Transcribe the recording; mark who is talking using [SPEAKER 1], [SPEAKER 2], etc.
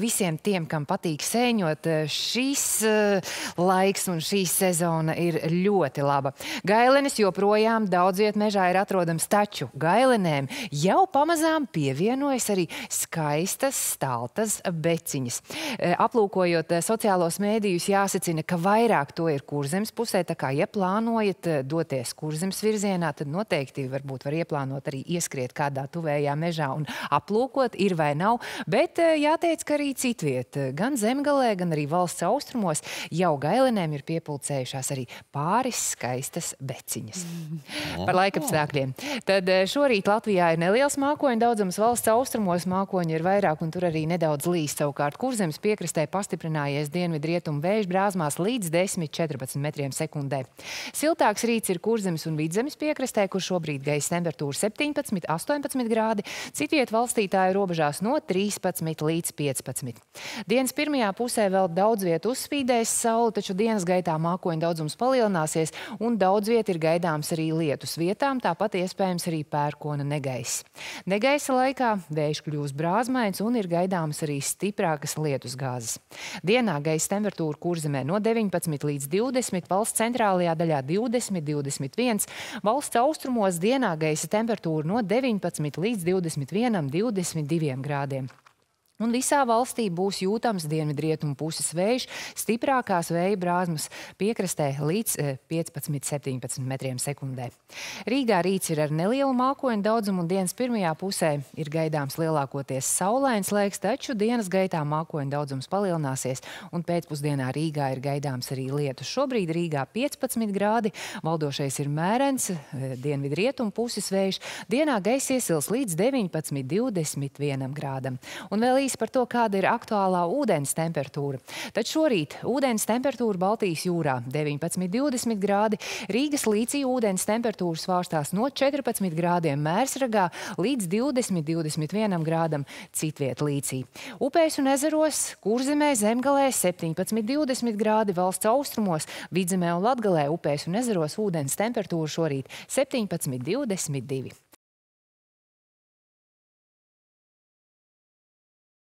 [SPEAKER 1] Visiem tiem, kam patīk sēņot, šis laiks un šī sezona ir ļoti laba. Gailenes joprojām daudz viet mežā ir atrodams, taču gailenēm jau pamazām pievienojas arī skaistas, staltas beciņas. Aplūkojot sociālos mēdījus, jāsacina, ka vairāk to ir Kurzemes pusē, tā kā, ja plānojat doties Kurzemes virzienā, tad noteikti varbūt var ieplānot arī ieskriet kādā tuvējā mežā un aplūkot, ir vai nav, bet jāteic, ka arī citviet, gan Zemgalē, gan arī valsts austrumos jau gailenēm ir piepulcējušās arī pāris skaistas beciņas. Par laikapstākļiem. Tad šorīt Latvijā ir neliels mākoņu daudzums, valsts austrumos mākoņi ir vairāk un tur arī nedaudz līst. Savukārt Kurzemes piekrastē pastiprinājies dienvidrietumu vējš brāzmās līdz 10–14 metriem sekundē. Siltāks rīts ir Kurzemes un Vidzemes piekrastē, kur šobrīd gaisa temperatūra 17–18 grādi, citviet valstī tā ir robežās no 13 līdz 15. Dienas pirmajā pusē vēl daudz viet uzspīdēs saule, taču dienas gaitā mākoņu daudzums palielināsies un daudz viet ir gaidāms arī lietus vietām, tāpat iespējams arī pērkona negaiss. Negaisa laikā vējš kļūs brāzmains un ir gaidāmas arī stiprākas lietus gāzes. Dienā gaisa temperatūra Kurzemē no 19 līdz 20, valsts centrālajā daļā 20–21, valsts austrumos dienā gaisa temperatūra no 19 līdz 21–22 grādiem. Un visā valstī būs jūtams dienvidrietumu puses vējš, stiprākās vēja brāzmas piekrastē līdz 15–17 metriem sekundē. Rīgā rīts ir ar nelielu mākoņu daudzumu un dienas pirmajā pusē ir gaidāms lielākoties saulains laiks, taču dienas gaitā mākoņu daudzums palielināsies un pēcpusdienā Rīgā ir gaidāms arī lietus. Šobrīd Rīgā 15 grādi, valdošais ir mērens, dienvidrietumu puses vējš, dienā gaiss iesils līdz 19–21 grādam. Un vēl par to, kāda ir aktuālā ūdens temperatūra. Tad šorīt ūdens temperatūra Baltijas jūrā 19–20 grādi, Rīgas līcī ūdens temperatūra svārstās no 14 grādiem Mērsragā līdz 20–21 grādam citviet līcī. Upēs un ezeros Kurzemē, Zemgalē 17–20 grādi, valsts austrumos, Vidzemē un Latgalē upēs un ezeros ūdens temperatūra šorīt 17–22.